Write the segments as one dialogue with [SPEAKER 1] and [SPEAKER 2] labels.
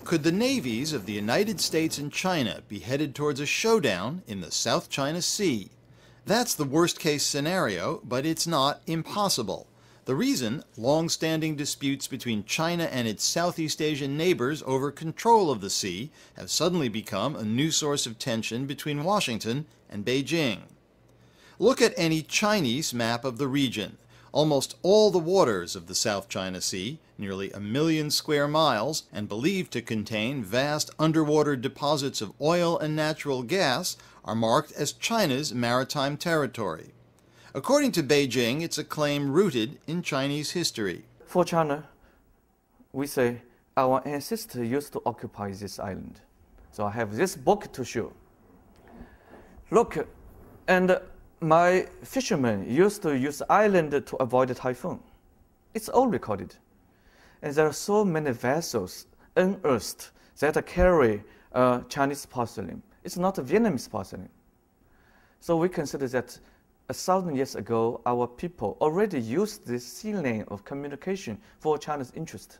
[SPEAKER 1] Could the navies of the United States and China be headed towards a showdown in the South China Sea? That's the worst-case scenario, but it's not impossible. The reason, long-standing disputes between China and its Southeast Asian neighbors over control of the sea have suddenly become a new source of tension between Washington and Beijing. Look at any Chinese map of the region. Almost all the waters of the South China Sea, nearly 1 million square miles, and believed to contain vast underwater deposits of oil and natural gas, are marked as China's maritime territory. According to Beijing, it's a claim rooted in Chinese history.
[SPEAKER 2] For China, we say our ancestors used to occupy this island. So I have this book to show. Look, and my fishermen used to use the island to avoid a typhoon. It's all recorded. And there are so many vessels unearthed that carry Chinese porcelain. It's not a Vietnamese porcelain. So we consider that 1,000 years ago, our people already used this sea lane of communication for China's interest.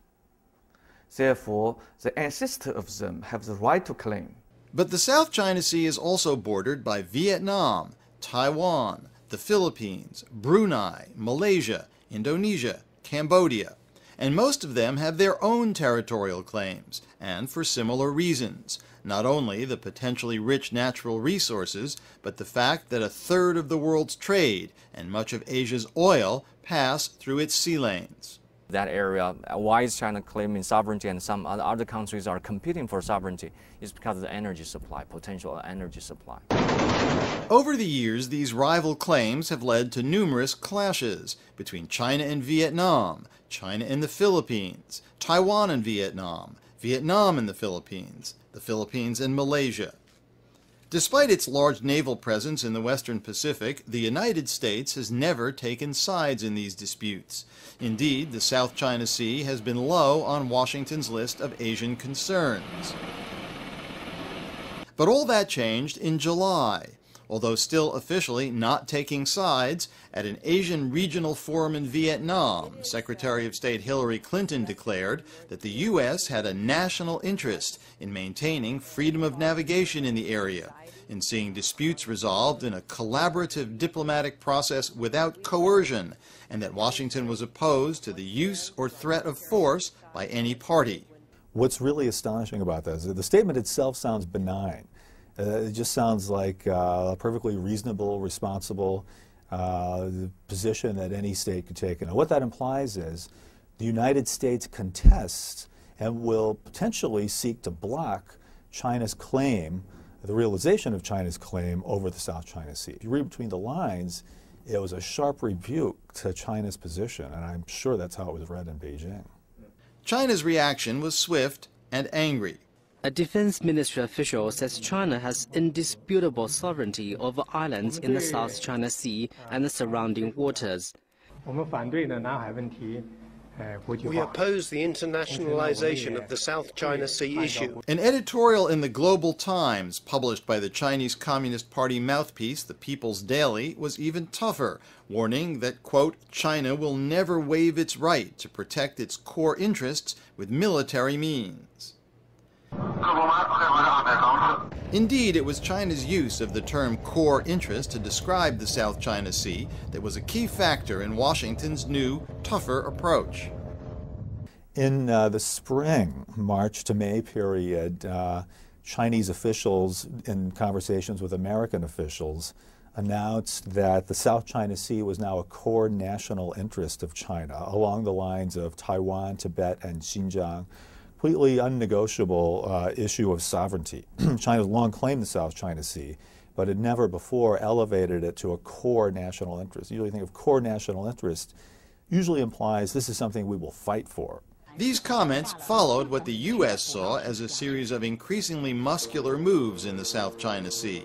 [SPEAKER 2] Therefore, the ancestors of them have the right to claim.
[SPEAKER 1] But the South China Sea is also bordered by Vietnam, Taiwan, the Philippines, Brunei, Malaysia, Indonesia, Cambodia, and most of them have their own territorial claims, and for similar reasons. Not only the potentially rich natural resources, but the fact that 1/3 of the world's trade and much of Asia's oil pass through its sea lanes.
[SPEAKER 3] That area, why is China claiming sovereignty and some other countries are competing for sovereignty, is because of the energy supply, potential energy supply.
[SPEAKER 1] Over the years, these rival claims have led to numerous clashes between China and Vietnam, China and the Philippines, Taiwan and Vietnam, Vietnam and the Philippines and Malaysia. Despite its large naval presence in the Western Pacific, the United States has never taken sides in these disputes. Indeed, the South China Sea has been low on Washington's list of Asian concerns. But all that changed in July. Although still officially not taking sides, at an Asian regional forum in Vietnam, Secretary of State Hillary Clinton declared that the U.S. had a national interest in maintaining freedom of navigation in the area, in seeing disputes resolved in a collaborative diplomatic process without coercion, and that Washington was opposed to the use or threat of force by any party.
[SPEAKER 4] What's really astonishing about this, the statement itself sounds benign. It just sounds like a perfectly reasonable, responsible position that any state could take. And what that implies is the United States contests and will potentially seek to block China's claim, the realization of China's claim over the South China Sea. If you read between the lines, it was a sharp rebuke to China's position, and I'm sure that's how it was read in Beijing.
[SPEAKER 1] China's reaction was swift and angry.
[SPEAKER 5] A defense ministry official says China has indisputable sovereignty over islands in the South China Sea and the surrounding waters.
[SPEAKER 6] We oppose the internationalization of the South China Sea issue.
[SPEAKER 1] An editorial in the Global Times, published by the Chinese Communist Party mouthpiece, the People's Daily, was even tougher, warning that, quote, China will never waive its right to protect its core interests with military means. Indeed, it was China's use of the term core interest to describe the South China Sea that was a key factor in Washington's new, tougher approach.
[SPEAKER 4] In the spring, March to May period, Chinese officials, in conversations with American officials, announced that the South China Sea was now a core national interest of China, along the lines of Taiwan, Tibet, and Xinjiang. Completely unnegotiable issue of sovereignty. China has long claimed the South China Sea, but had never before elevated it to a core national interest. You usually think of core national interest, usually implies this is something we will fight for.
[SPEAKER 1] These comments followed what the U.S. saw as a series of increasingly muscular moves in the South China Sea.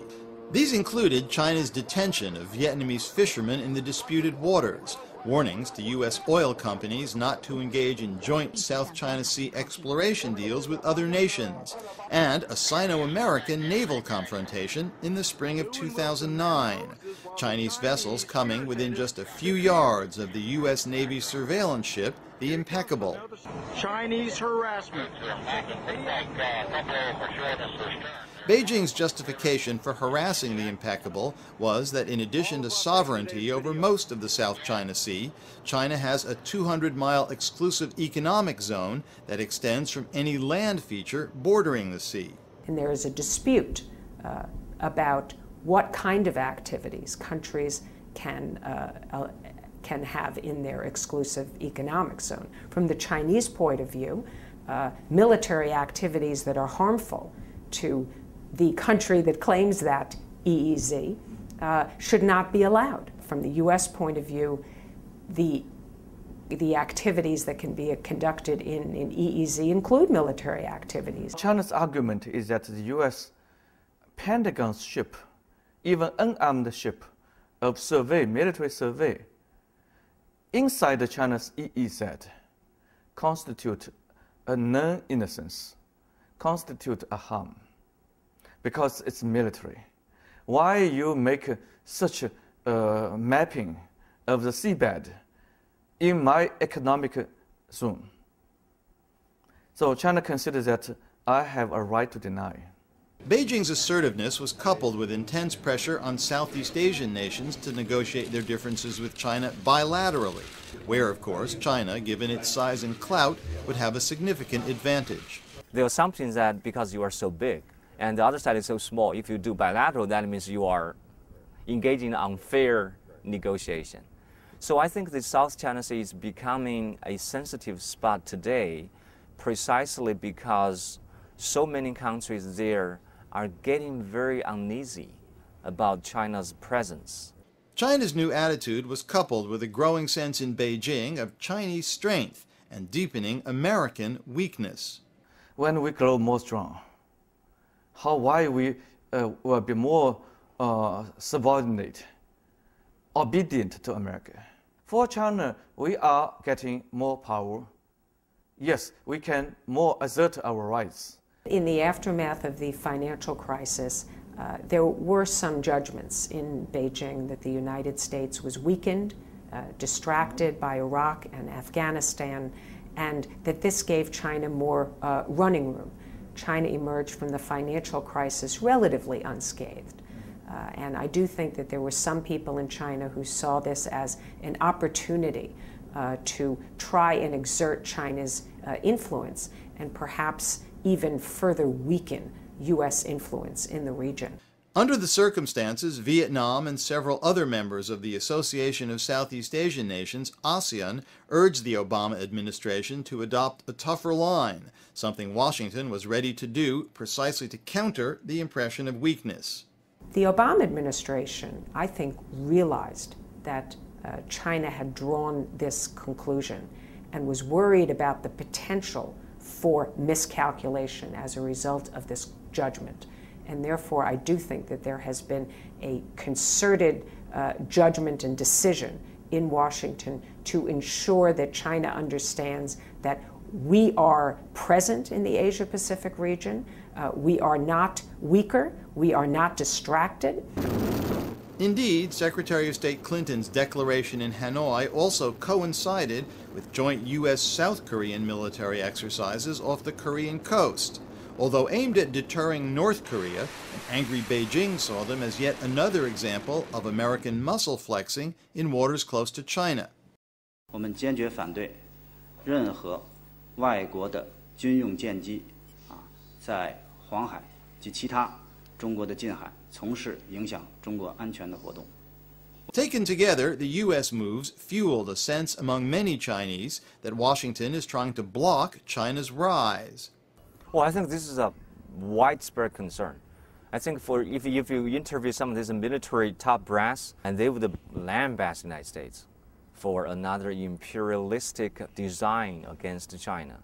[SPEAKER 1] These included China's detention of Vietnamese fishermen in the disputed waters, warnings to U.S. oil companies not to engage in joint South China Sea exploration deals with other nations, and a Sino-American naval confrontation in the spring of 2009. Chinese vessels coming within just a few yards of the U.S. Navy surveillance ship, the Impeccable.
[SPEAKER 7] Chinese harassment.
[SPEAKER 1] Beijing's justification for harassing the Impeccable was that in addition to sovereignty over most of the South China Sea, China has a 200-mile exclusive economic zone that extends from any land feature bordering the sea.
[SPEAKER 8] And there is a dispute about what kind of activities countries can have in their exclusive economic zone. From the Chinese point of view, military activities that are harmful to the country that claims that EEZ should not be allowed. From the U.S. point of view, the activities that can be conducted in EEZ include military activities.
[SPEAKER 2] China's argument is that the U.S. Pentagon's ship, even unarmed ship of survey, military survey, inside China's EEZ constitute a non-innocence, constitute a harm, because it's military. Why you make such a mapping of the seabed in my economic zone? So China considers that I have a right to deny.
[SPEAKER 1] Beijing's assertiveness was coupled with intense pressure on Southeast Asian nations to negotiate their differences with China bilaterally, where, of course, China, given its size and clout, would have a significant advantage.
[SPEAKER 3] There are some things that because you are so big, and the other side is so small, if you do bilateral, that means you are engaging in unfair negotiation. So I think the South China Sea is becoming a sensitive spot today precisely because so many countries there are getting very uneasy about China's presence.
[SPEAKER 1] China's new attitude was coupled with a growing sense in Beijing of Chinese strength and deepening American weakness.
[SPEAKER 2] When we grow more strong, why we will be more subordinate, obedient to America. For China, we are getting more power. Yes, we can more assert our rights.
[SPEAKER 8] In the aftermath of the financial crisis, there were some judgments in Beijing that the United States was weakened, distracted by Iraq and Afghanistan, and that this gave China more running room. China emerged from the financial crisis relatively unscathed. And I do think that there were some people in China who saw this as an opportunity to try and exert China's influence and perhaps even further weaken U.S. influence in the region.
[SPEAKER 1] Under the circumstances, Vietnam and several other members of the Association of Southeast Asian Nations, ASEAN, urged the Obama administration to adopt a tougher line, something Washington was ready to do precisely to counter the impression of weakness.
[SPEAKER 8] The Obama administration, I think, realized that China had drawn this conclusion and was worried about the potential for miscalculation as a result of this judgment. And therefore, I do think that there has been a concerted judgment and decision in Washington to ensure that China understands that we are present in the Asia-Pacific region. We are not weaker. We are not distracted.
[SPEAKER 1] Indeed, Secretary of State Clinton's declaration in Hanoi also coincided with joint U.S.-South Korean military exercises off the Korean coast. Although aimed at deterring North Korea, an angry Beijing saw them as yet another example of American muscle flexing in waters close to China.
[SPEAKER 9] 我们坚决反对任何外国的军用舰机在黄海及其他中国的近海从事影响中国安全的活动。
[SPEAKER 1] Taken together, the U.S. moves fueled a sense among many Chinese that Washington is trying to block China's rise.
[SPEAKER 3] Well, I think this is a widespread concern. I think if you interview some of these military top brass, and they would lambast the United States for another imperialistic design against China.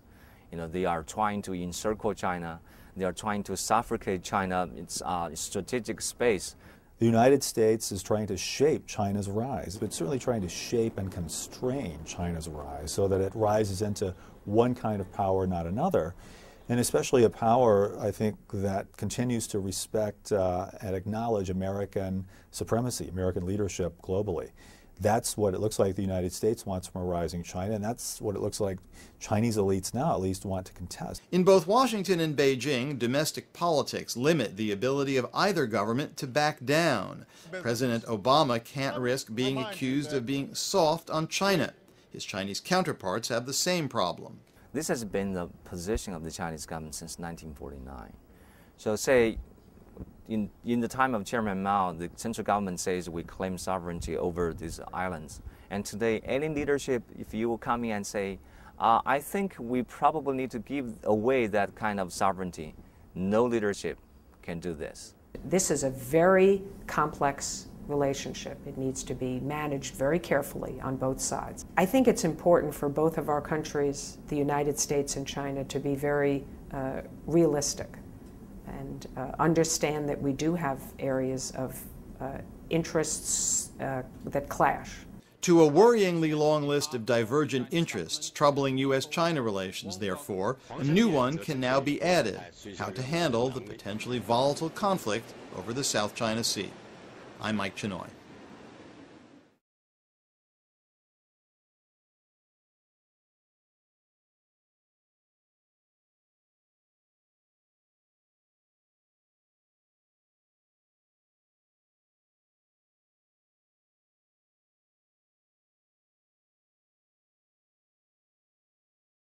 [SPEAKER 3] You know, they are trying to encircle China. They are trying to suffocate China, its strategic space.
[SPEAKER 4] The United States is trying to shape China's rise, but certainly trying to shape and constrain China's rise so that it rises into one kind of power, not another. And especially a power, I think, that continues to respect and acknowledge American supremacy, American leadership globally. That's what it looks like the United States wants from a rising China, and that's what it looks like Chinese elites now at least want to contest.
[SPEAKER 1] In both Washington and Beijing, domestic politics limit the ability of either government to back down. President Obama can't risk being accused of being soft on China. His Chinese counterparts have the same problem.
[SPEAKER 3] This has been the position of the Chinese government since 1949. So say, in the time of Chairman Mao, the central government says we claim sovereignty over these islands. And today, any leadership, if you will come in and say, I think we probably need to give away that kind of sovereignty, no leadership can do this.
[SPEAKER 8] This is a very complex relationship. It needs to be managed very carefully on both sides. I think it's important for both of our countries, the United States and China, to be very realistic and understand that we do have areas of interests that clash.
[SPEAKER 1] To a worryingly long list of divergent interests troubling U.S.-China relations, therefore, a new one can now be added: how to handle the potentially volatile conflict over the South China Sea. I'm Mike Chinoy.